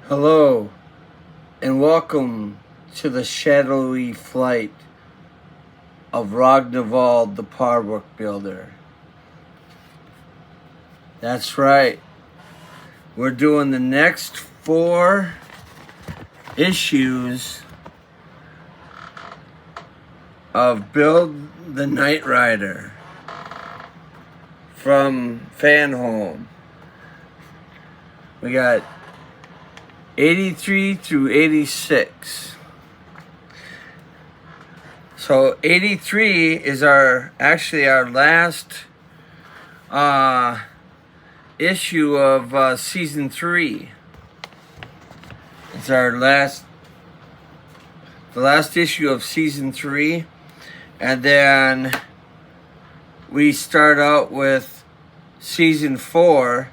Hello, and welcome to the shadowy flight of Ragnvald the Parbook Builder. That's right. We're doing the next 4 issues of Build the Knight Rider from Fanhome. We got 83 through 86. So 83 is our last issue of season 3. It's the last issue of season 3, and then we start out with season 4.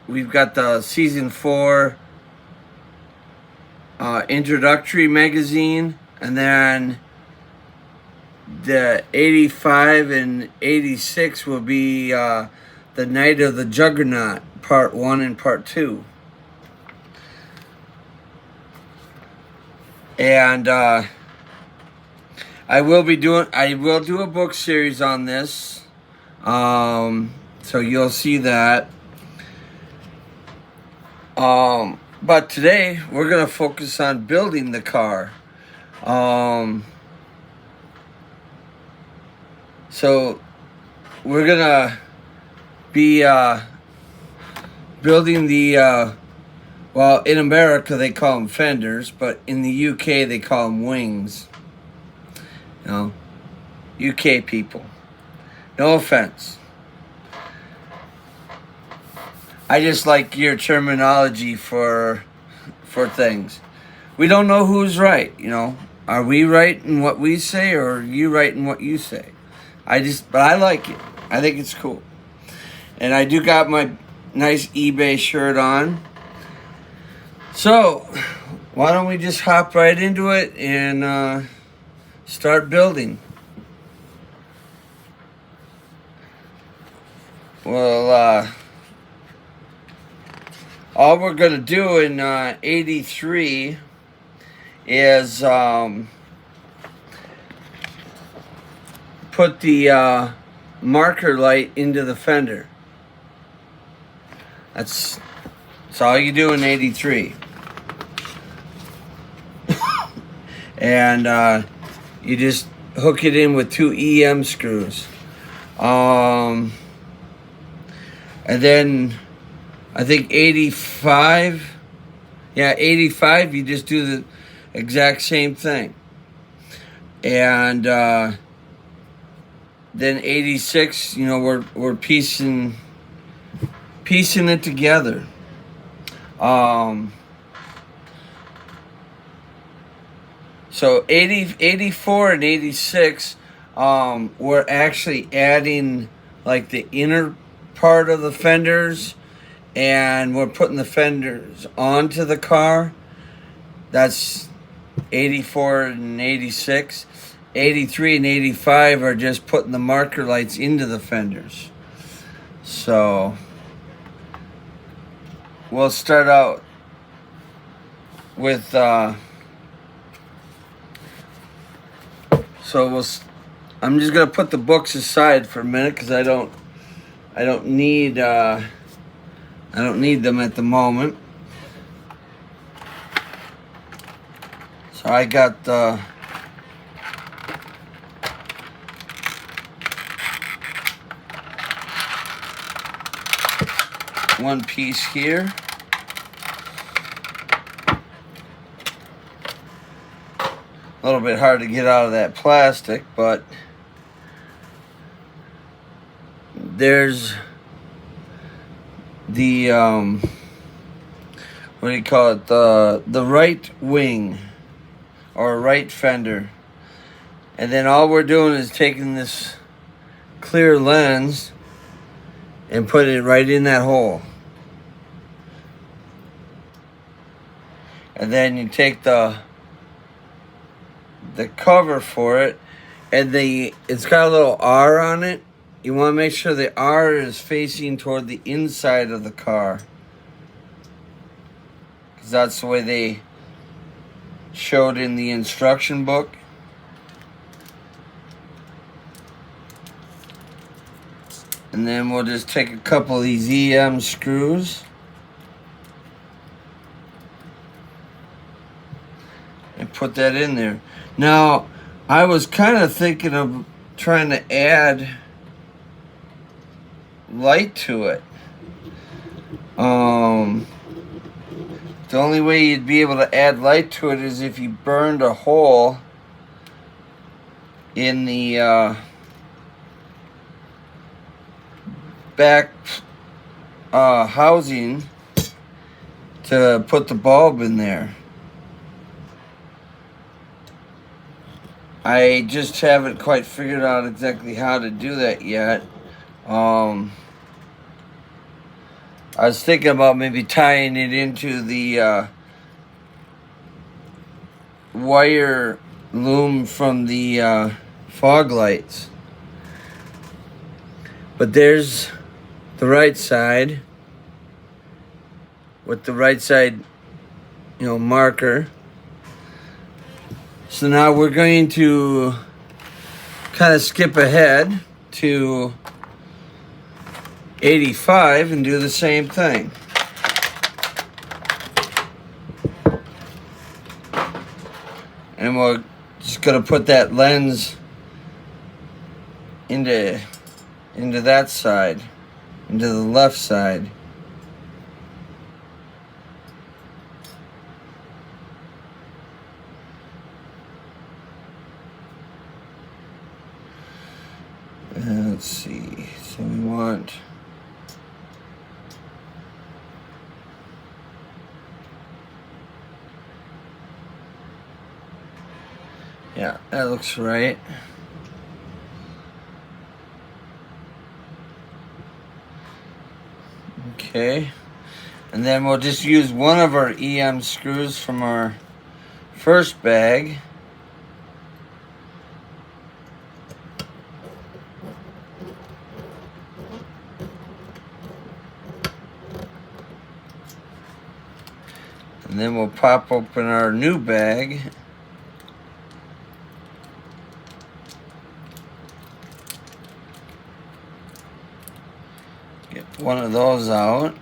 We've got the season 4 introductory magazine, and then the 85 and 86 will be the Night of the Juggernaut, part 1 and part 2. And I will do a book series on this. So you'll see that. But today we're going to focus on building the car. So we're going to be building the, well, in America they call them fenders, but in the UK they call them wings. You know, UK people. No offense. I just like your terminology for things. We don't know who's right, you know. Are we right in what we say, or are you right in what you say? But I like it. I think it's cool. And I do got my nice eBay shirt on. So, why don't we just hop right into it and start building? Well, all we're going to do in 83 is put the marker light into the fender. That's all you do in 83. And you just hook it in with 2 EM screws. And then I think 85, you just do the exact same thing. And then 86, you know, we're piecing it together. So 84 and 86, we're actually adding like the inner part of the fenders, and we're putting the fenders onto the car. That's 84 and 86. 83 and 85 are just putting the marker lights into the fenders. So we'll start out with I'm just gonna put the books aside for a minute because I don't need them at the moment. So I got the one piece here. A little bit hard to get out of that plastic, but there's the what do you call it, the right wing or right fender, and then all we're doing is taking this clear lens and putting it right in that hole, and then you take the cover for it, and it's got a little R on it. You want to make sure the R is facing toward the inside of the car. because that's the way they showed in the instruction book. And then we'll just take a couple of these EM screws and put that in there. Now, I was kind of thinking of trying to add light to it. The only way you'd be able to add light to it is if you burned a hole in the back housing to put the bulb in there. I just haven't quite figured out exactly how to do that yet. I was thinking about maybe tying it into the wire loom from the fog lights. But there's the right side with the right side, marker. So now we're going to kind of skip ahead to 85 and do the same thing. And we're just going to put that lens into that side, into the left side. Let's see, so we want that looks right. Okay, and then we'll just use one of our EM screws from our first bag. And then we'll pop open our new bag. Get one of those out.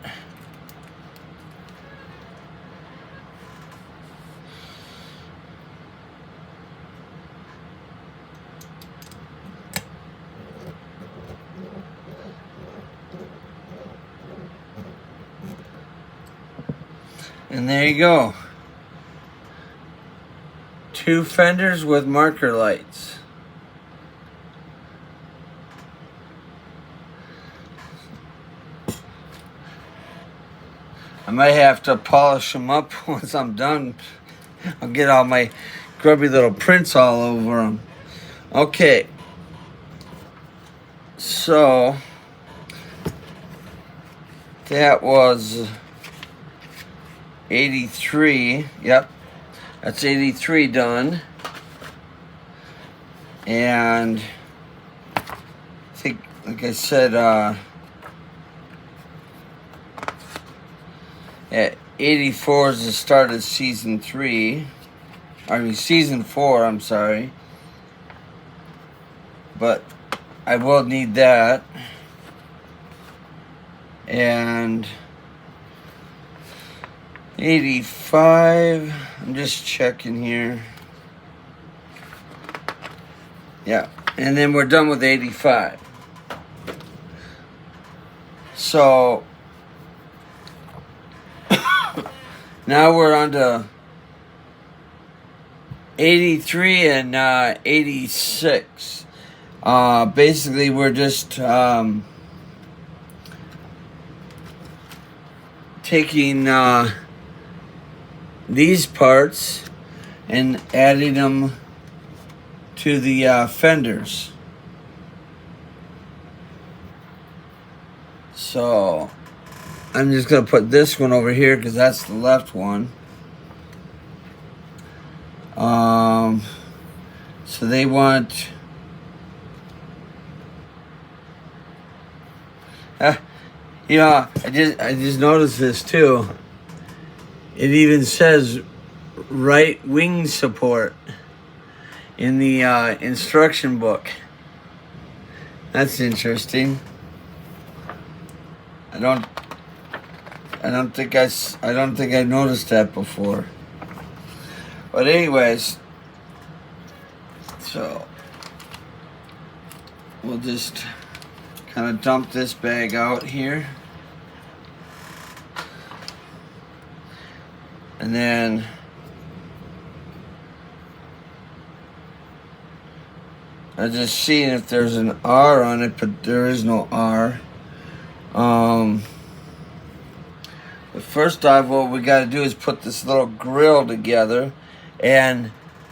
And there you go. 2 fenders with marker lights. I might have to polish them up once I'm done. I'll get all my grubby little prints all over them. Okay. So that was 83. Yep. That's 83 done. And I think, like I said, at 84 is the start of season 3. Season 4, I'm sorry. But I will need that. And 85, I'm just checking here. Yeah, and then we're done with 85. So now we're on to 83 and 86. Basically, we're just taking these parts and adding them to the fenders. So I'm just going to put this one over here because that's the left one. So they want I just noticed this too. It even says right wing support in the instruction book. That's interesting. I don't think I noticed that before. But anyways, so we'll just kind of dump this bag out here. And then I'm just seeing if there's an R on it, but there is no R. But first off, what we got to do is put this little grill together. And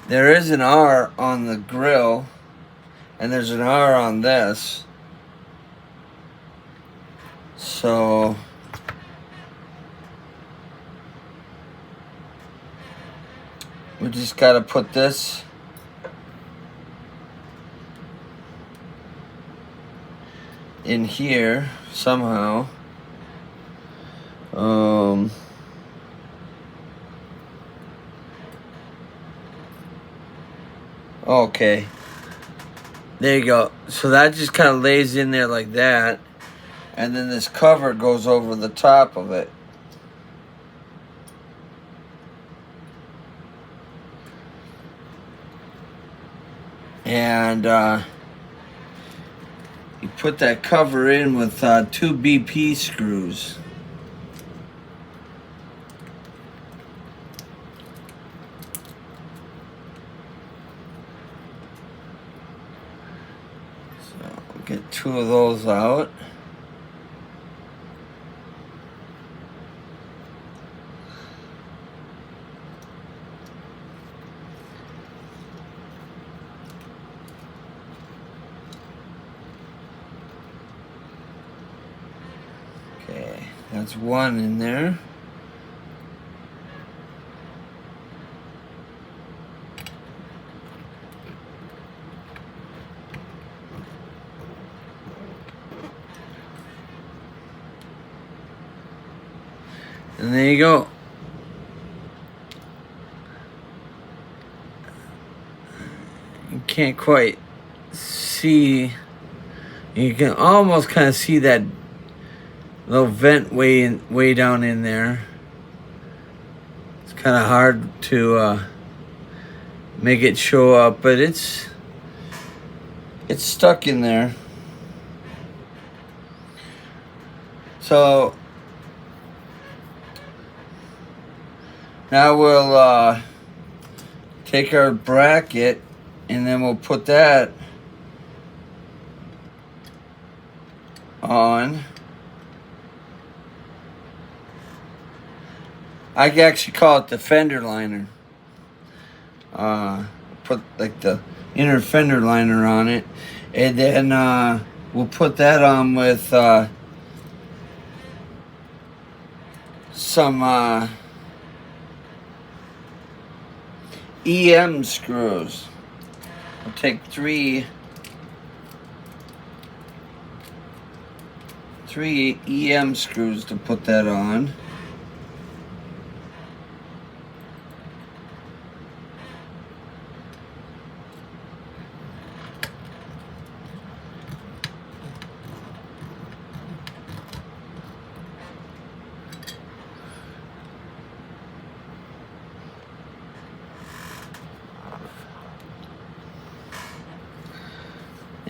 there is an R on the grill. And there's an R on this. So we just got to put this in here somehow. Okay. There you go. So that just kind of lays in there like that. And then this cover goes over the top of it. And you put that cover in with 2 BP screws. So get 2 of those out. Okay, that's 1 in there. And there you go. You can't quite see. You can almost kind of see that little vent way down in there. It's kind of hard to make it show up, but it's stuck in there. So now we'll take our bracket and then we'll put that on. I actually call it the fender liner. Put like the inner fender liner on it. And then we'll put that on with some EM screws. I'll take three EM screws to put that on.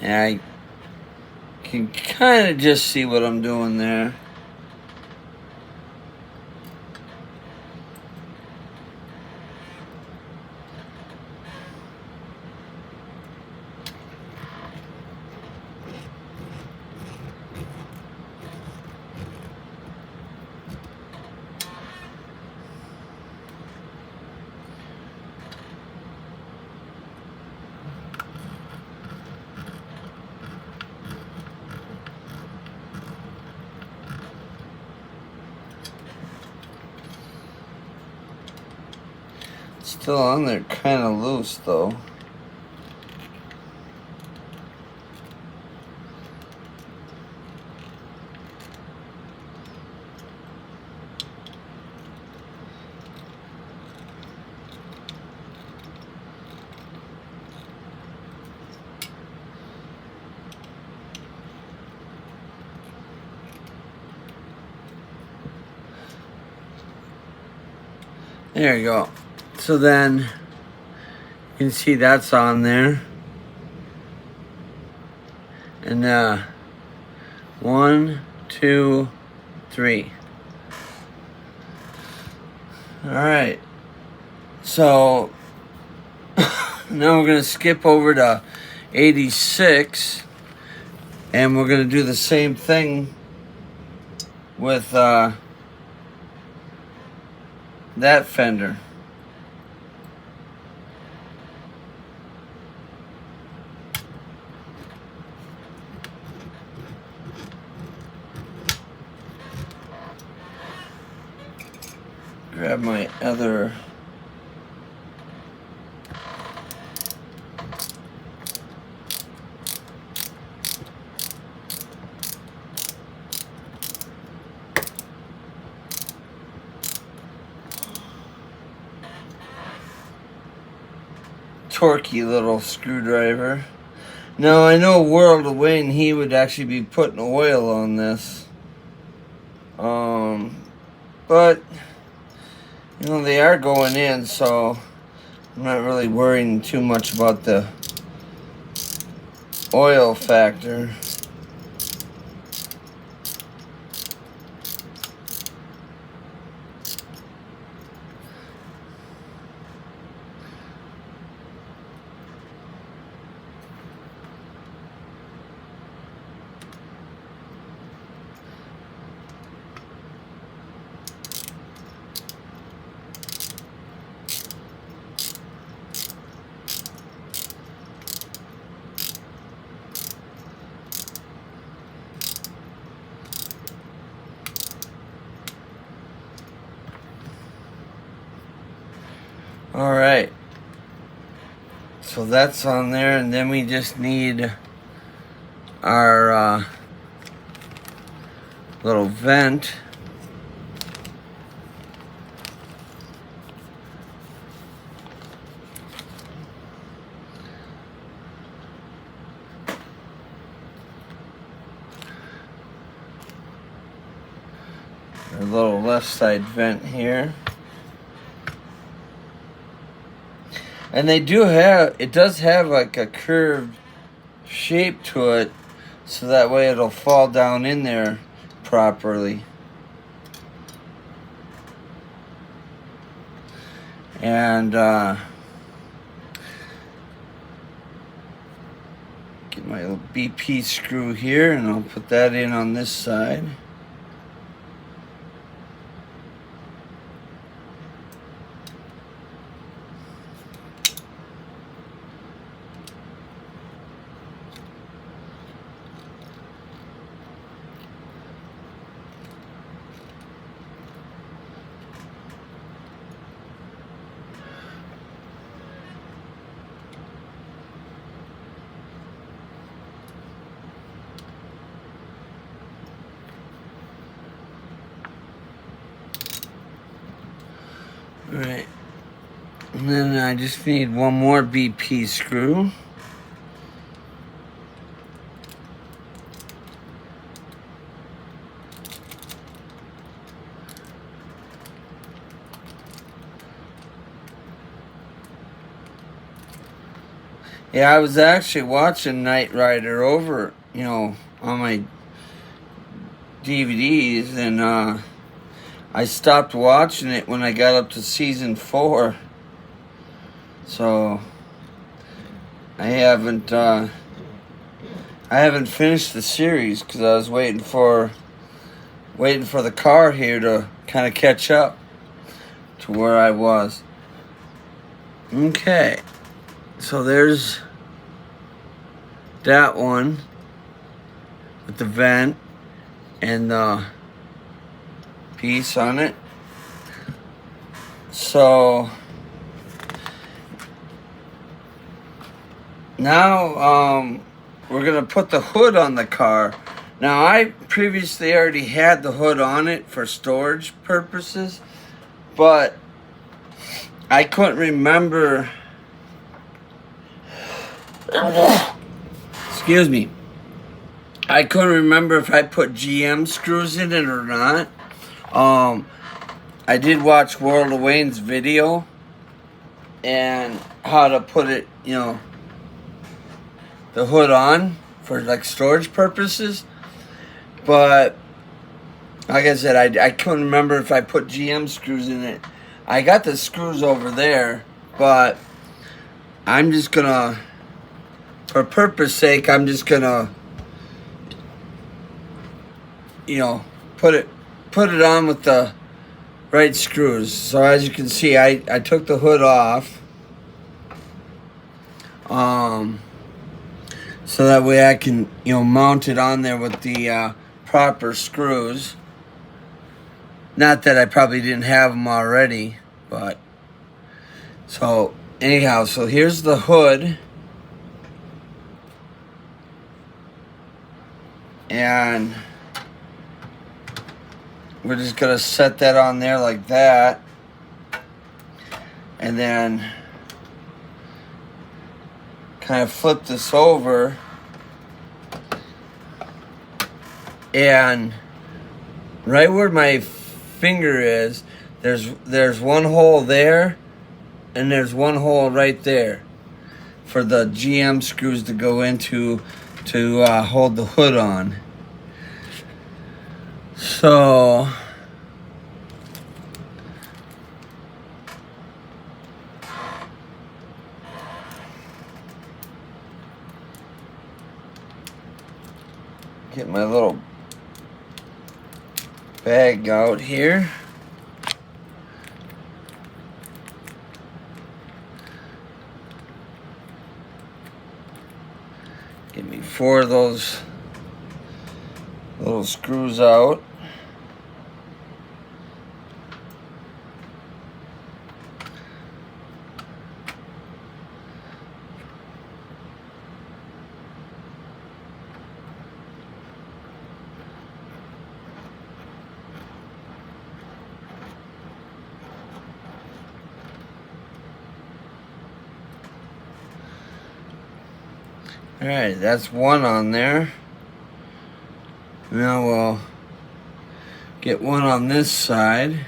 And I can kind of just see what I'm doing there. Still on there, kind of loose though. There you go. So then you can see that's on there. And 1, 2, 3. All right. So now we're going to skip over to 86. And we're going to do the same thing with that fender. Grab my other torquey little screwdriver. Now I know a world away and he would actually be putting oil on this. But you know, they are going in, so I'm not really worrying too much about the oil factor. All right, so that's on there, and then we just need our little vent. Our little left side vent here. And they do have, it does have like a curved shape to it, so that way it'll fall down in there properly. And get my little BP screw here, and I'll put that in on this side. Alright, and then I just need one more BP screw. Yeah, I was actually watching Knight Rider over, on my DVDs, and I stopped watching it when I got up to season 4. So I haven't finished the series because I was waiting for the car here to kind of catch up to where I was. Okay, so there's that one with the vent and the piece on it. So now we're gonna put the hood on the car. Now I previously already had the hood on it for storage purposes, but I couldn't remember. Excuse me. I couldn't remember if I put GM screws in it or not. I did watch World of Wayne's video and how to put it, the hood on for like storage purposes. But like I said, I couldn't remember if I put GM screws in it. I got the screws over there, but I'm just gonna, for purpose sake, I'm just gonna, put it on with the right screws. So as you can see, I took the hood off, so that way I can mount it on there with the proper screws. Not that I probably didn't have them already, but so anyhow, so here's the hood, and we're just gonna set that on there like that, and then kind of flip this over, and right where my finger is, there's one hole there, and there's one hole right there for the GM screws to go into to hold the hood on. So get my little bag out here. Get me 4 of those little screws out. Alright, that's one on there. Now we'll get one on this side.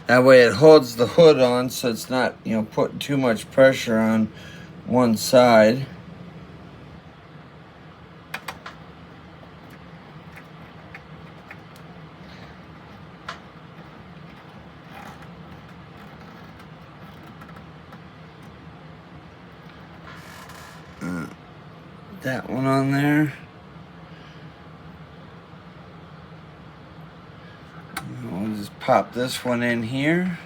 That way it holds the hood on, so it's not, putting too much pressure on one side. That one on there. We'll just pop this one in here.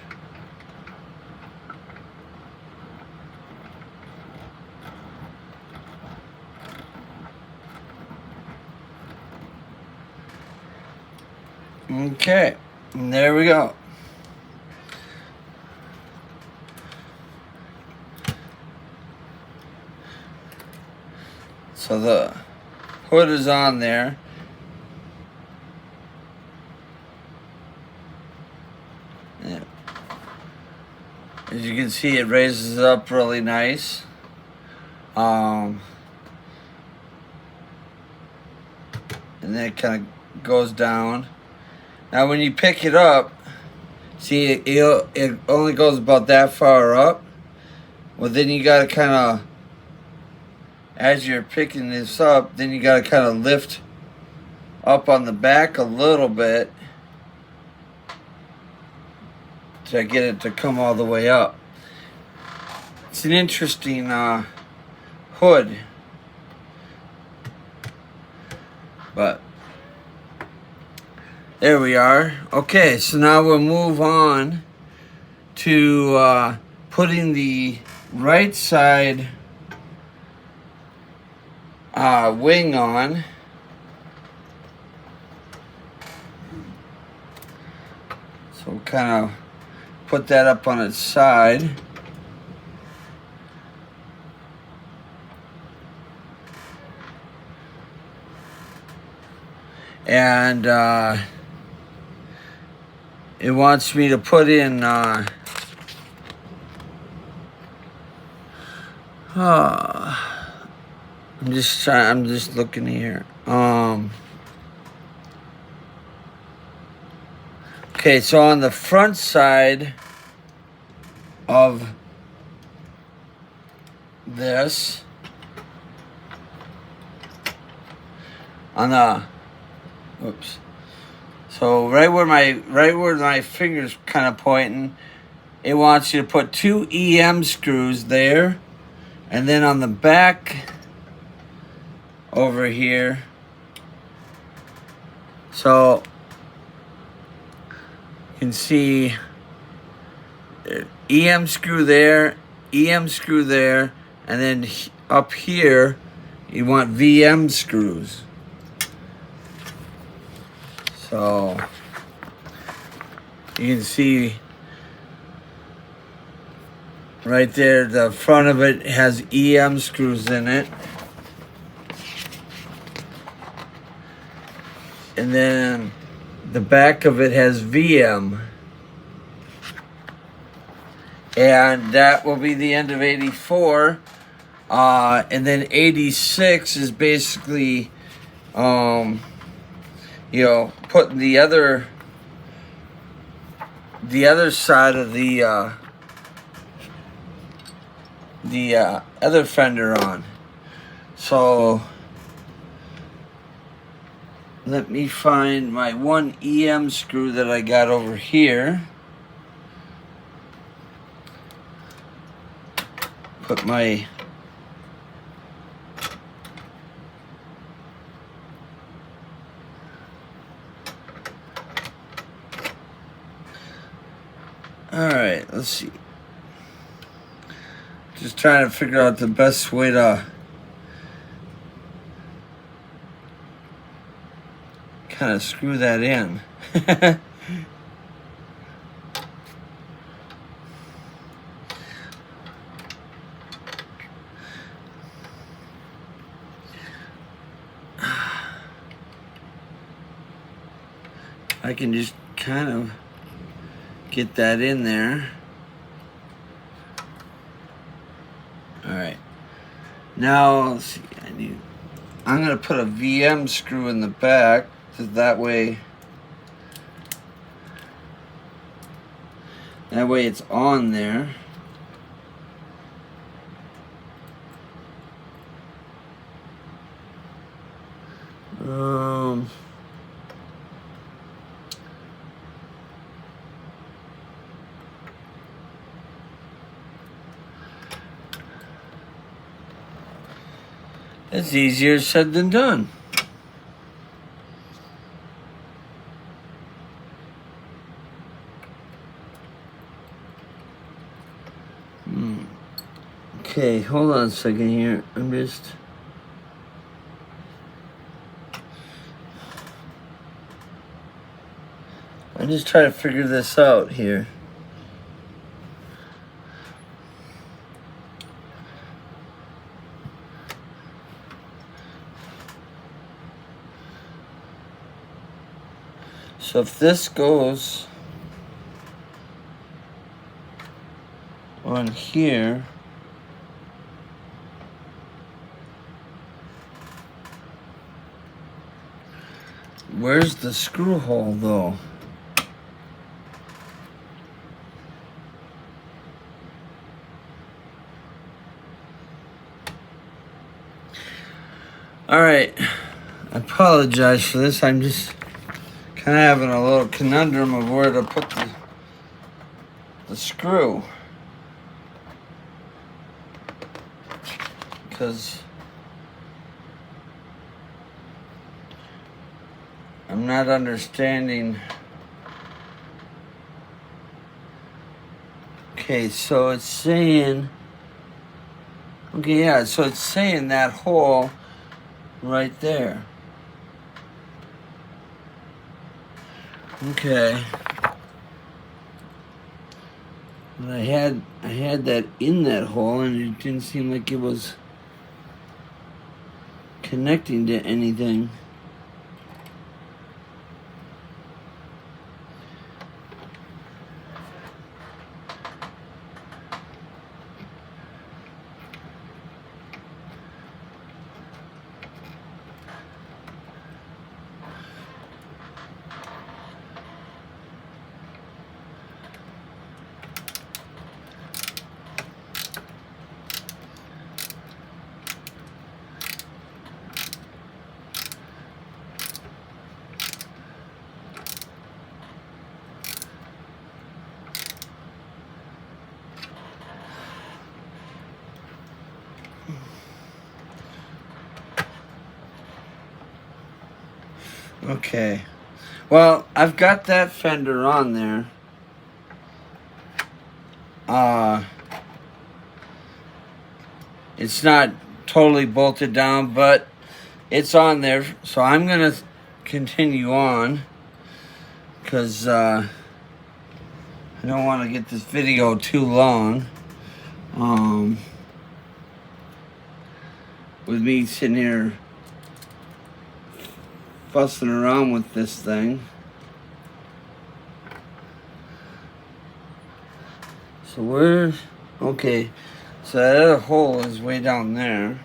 Okay, and there we go. So the hood is on there. Yeah. As you can see, it raises up really nice. And then it kind of goes down. Now when you pick it up, see it only goes about that far up. Well, then you gotta kind of, as you're picking this up, then you gotta kind of lift up on the back a little bit to get it to come all the way up. It's an interesting hood, but there we are. Okay, so now we'll move on to putting the right side wing on. So we'll kind of put that up on its side. And it wants me to put in I'm just looking here. Okay, so on the front side of this, whoops. So right where my finger's kind of pointing, it wants you to put 2 EM screws there, and then on the back over here. So you can see EM screw there, EM screw there, and then up here you want VM screws. So you can see right there, the front of it has EM screws in it. And then the back of it has VM. And that will be the end of 84. And then 86 is basically, putting the other side of the other fender on. So let me find my 1 EM screw that I got over here. Put my Alright, let's see. Just trying to figure out the best way to kind of screw that in. I can just kind of get that in there. Alright. Now, let's see. I'm going to put a VM screw in the back, so that way it's on there. It's easier said than done. Okay, hold on a second here. I'm just trying to figure this out here. So if this goes on here, where's the screw hole though? All right, I apologize for this. I'm just kind of having a little conundrum of where to put the screw, because I'm not understanding. Okay, so it's saying, okay, yeah, so it's saying that hole right there. Okay. But I had that in that hole, and it didn't seem like it was connecting to anything. Okay. Well, I've got that fender on there. It's not totally bolted down, but it's on there. So I'm going to continue on because I don't want to get this video too long. With me sitting here fussing around with this thing. So where's... Okay. So that other hole is way down there.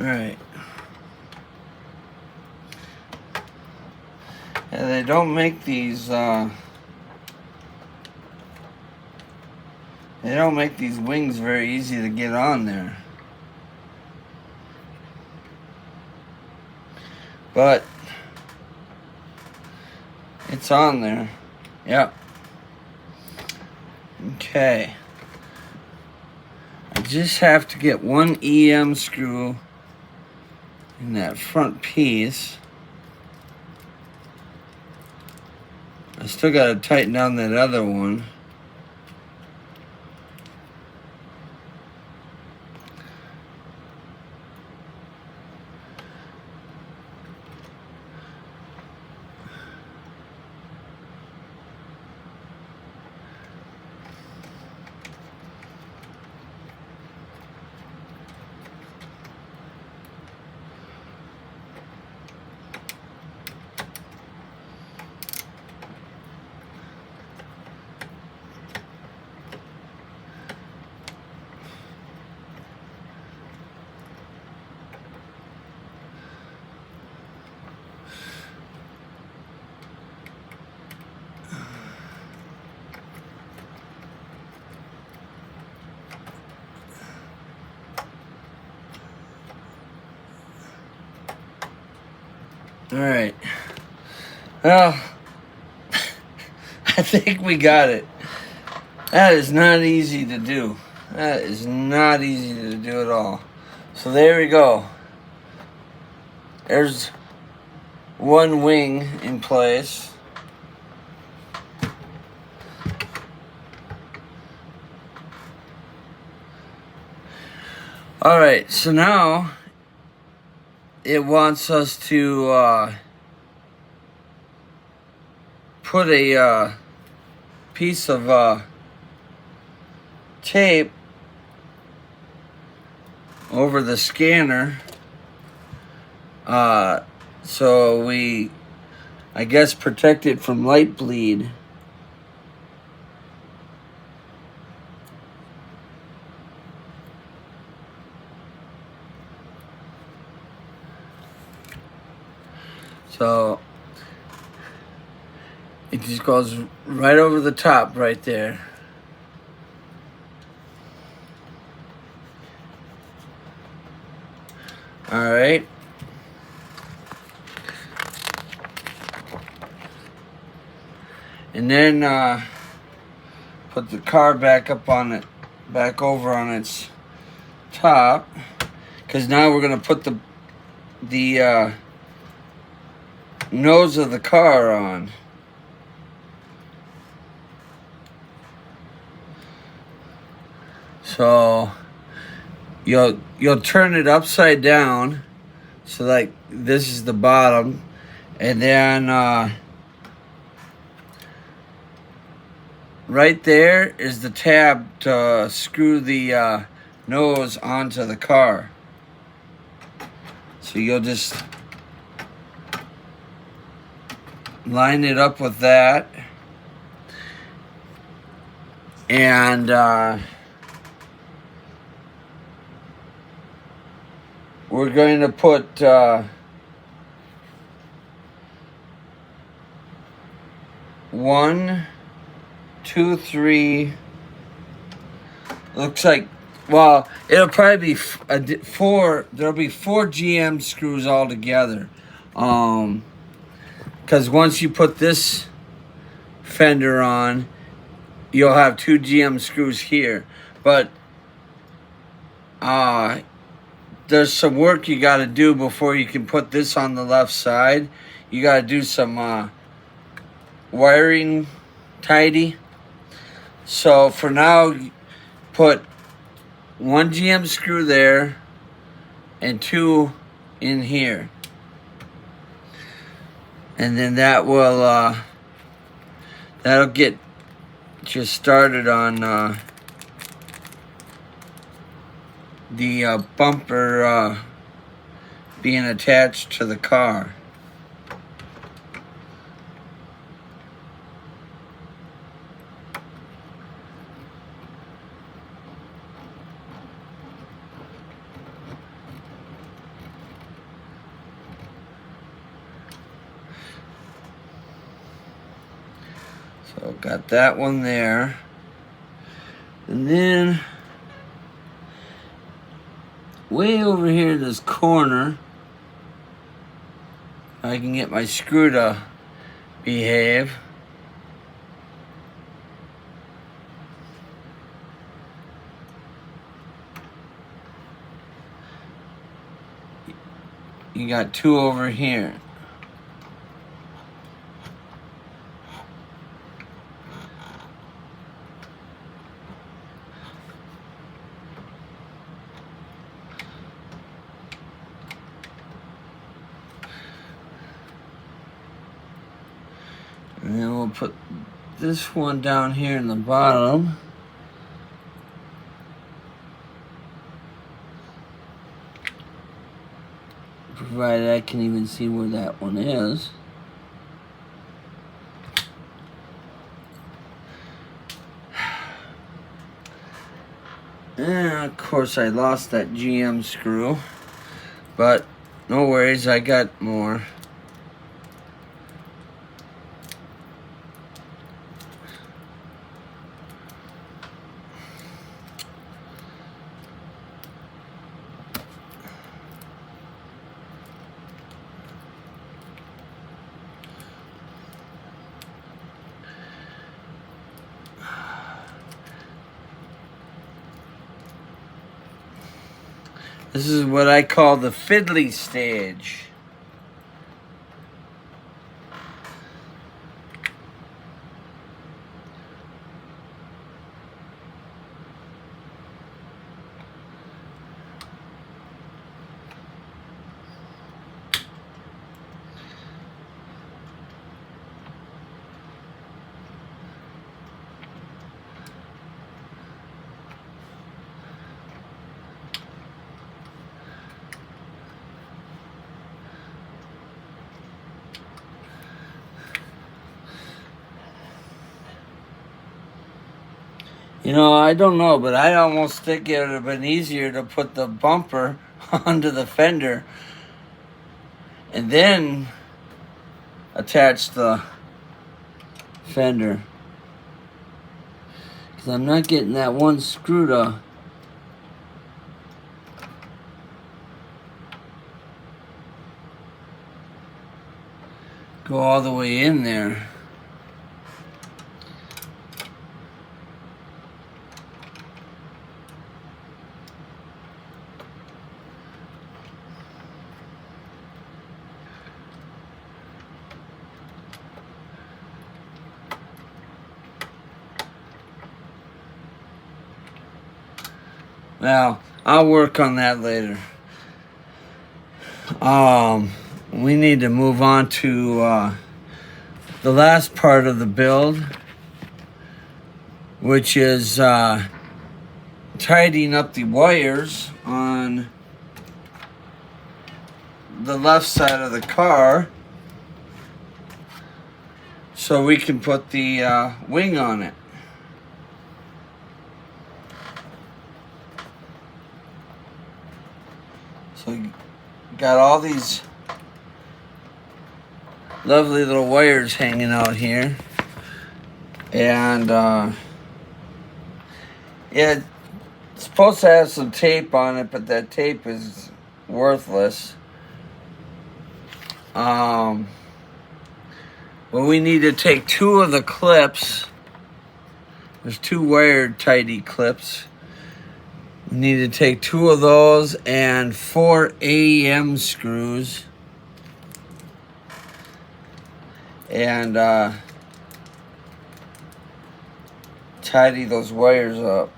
Alright. And they don't make these, they don't make these wings very easy to get on there. But it's on there. Yep. Okay. I just have to get one EM screw in that front piece. I still got to tighten down that other one. Alright. Well, I think we got it. That is not easy to do. That is not easy to do at all. So there we go. There's one wing in place. Alright, so now it wants us to put a piece of tape over the scanner so we, I guess, protect it from light bleed. So it just goes right over the top right there. All right. And then put the car back up on it, back over on its top, because now we're gonna put the nose of the car on. So you'll turn it upside down, so like this is the bottom, and then right there is the tab to screw the nose onto the car. So you'll just line it up with that. And we're going to put one, two, three. Looks like, well, it'll probably be four. There'll be 4 GM screws all together. Because once you put this fender on, you'll have 2 GM screws here. But there's some work you got to do before you can put this on the left side. You got to do some wiring tidy. So for now, put 1 GM screw there and 2 in here. And then that will, that'll get you started on the bumper being attached to the car. So got that one there. And then way over here, this corner, I can get my screw to behave. You got 2 over here. And then we'll put this one down here in the bottom. Provided I can even see where that one is. And of course I lost that GM screw. But no worries, I got more. This is what I call the fiddly stage. You know, I don't know, but I almost think it would have been easier to put the bumper onto the fender and then attach the fender. Because I'm not getting that one screw to go all the way in there. Now, I'll work on that later. We need to move on to the last part of the build, which is tidying up the wires on the left side of the car. so we can put the wing on it. So you got all these lovely little wires hanging out here. And yeah, it's supposed to have some tape on it, but that tape is worthless. But we need to take 2 of the clips. There's 2 wired tidy clips. We need to take 2 of those and 4 AEM screws. And tidy those wires up.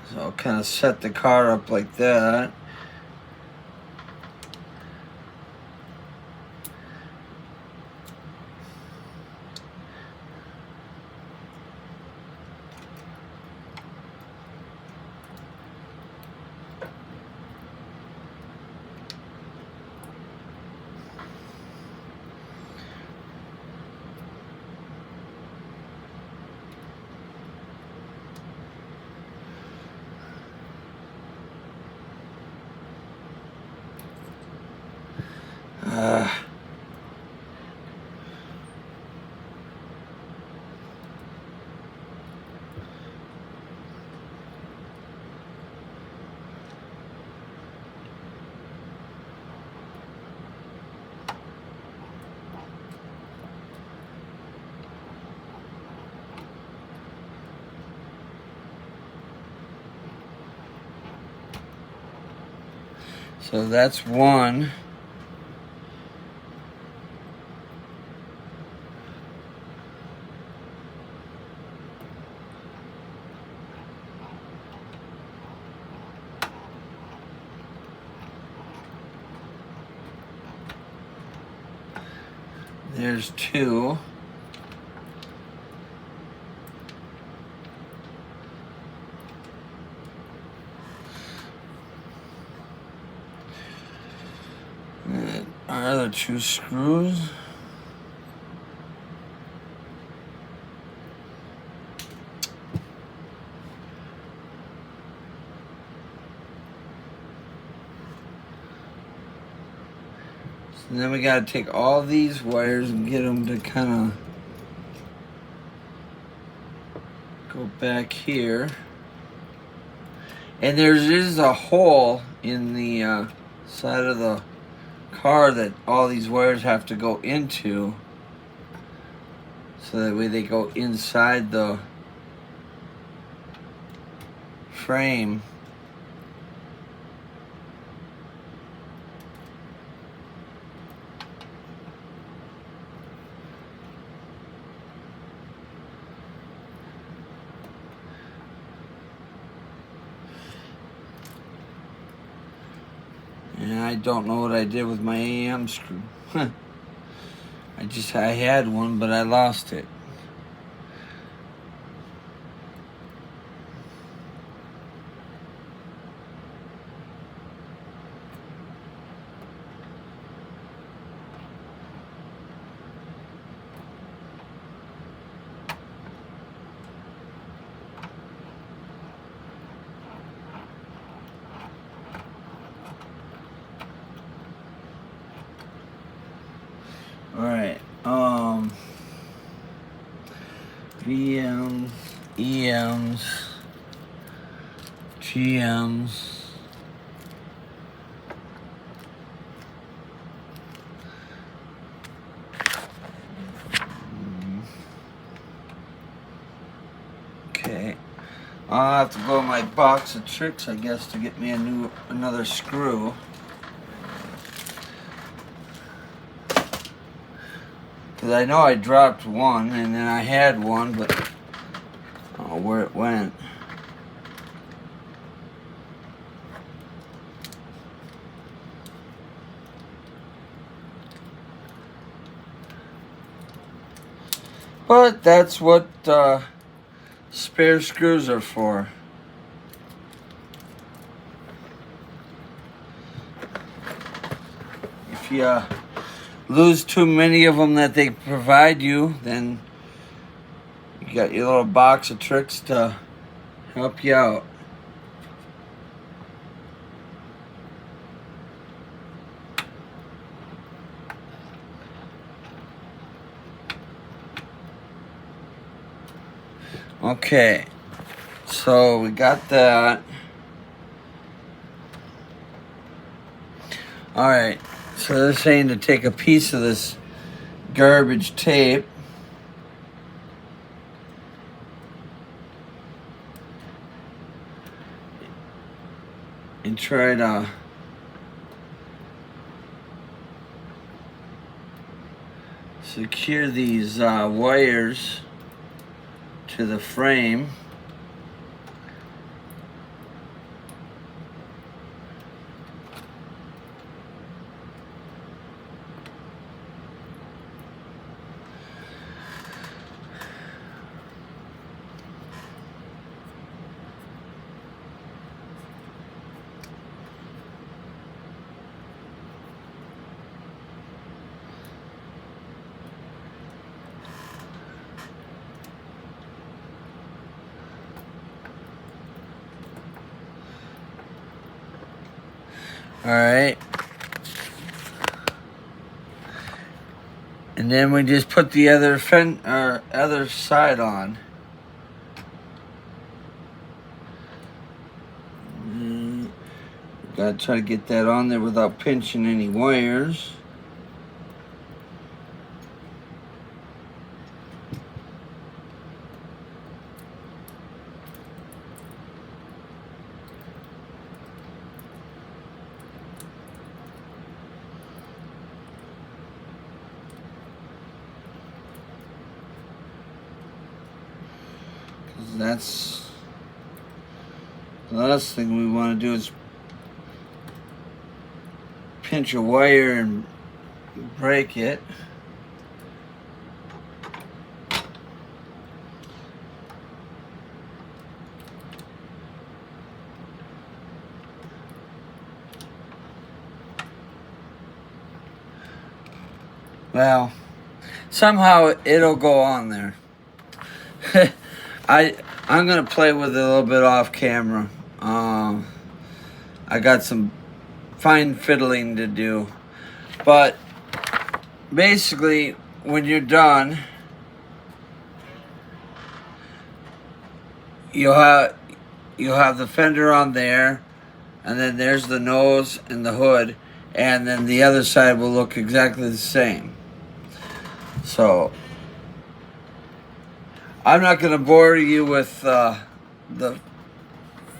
So I'll kind of set the car up like that. So that's one. There's 2. And our other 2 screws. And then we got to take all these wires and get them to kind of go back here. And there is a hole in the side of the car that all these wires have to go into. So that way they go inside the frame. And I don't know what I did with my AM screw. I had one, but I lost it. Alright, VMs, EMs, GMs. Okay, I'll have to go in my box of tricks, I guess, to get me another screw. Because I know I dropped one, and then I had one, but I don't know where it went. But that's what spare screws are for. If you lose too many of them that they provide you, then you got your little box of tricks to help you out. Okay, so we got that. All right, so they're saying to take a piece of this garbage tape and try to secure these wires to the frame. All right. And then we just put the other other side on. Gotta try to get that on there without pinching any wires. That's the last thing we want to do is pinch a wire and break it. Well, somehow it'll go on there. I'm gonna play with it a little bit off camera. I got some fine fiddling to do, but basically, when you're done, you'll have the fender on there, and then there's the nose and the hood, and then the other side will look exactly the same. So I'm not going to bore you with the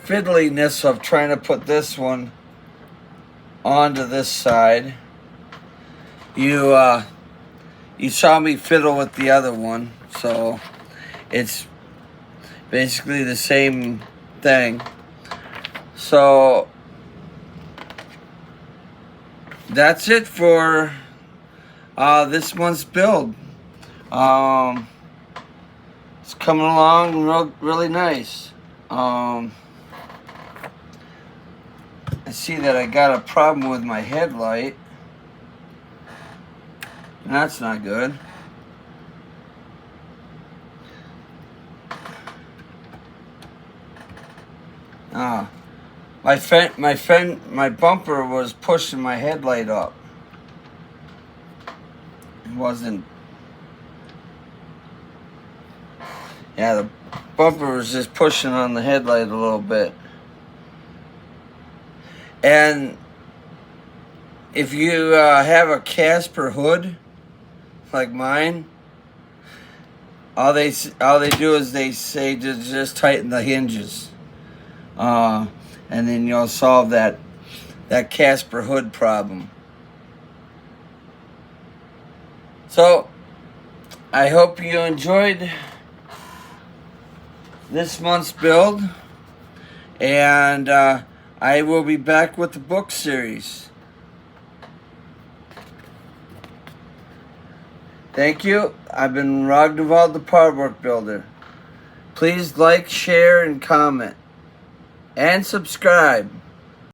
fiddliness of trying to put this one onto this side. You saw me fiddle with the other one, so it's basically the same thing. So that's it for this month's build. It's coming along really nice. I see that I got a problem with my headlight. That's not good. My bumper was pushing my headlight up. It wasn't. Yeah, the bumper was just pushing on the headlight a little bit. And if you have a Casper hood, like mine, all they do is they say to just tighten the hinges, and then you'll solve that Casper hood problem. So I hope you enjoyed this month's build, and I will be back with the book series. Thank you. I've been Ragnvald the Part Work Builder. Please like, share, and comment. And subscribe.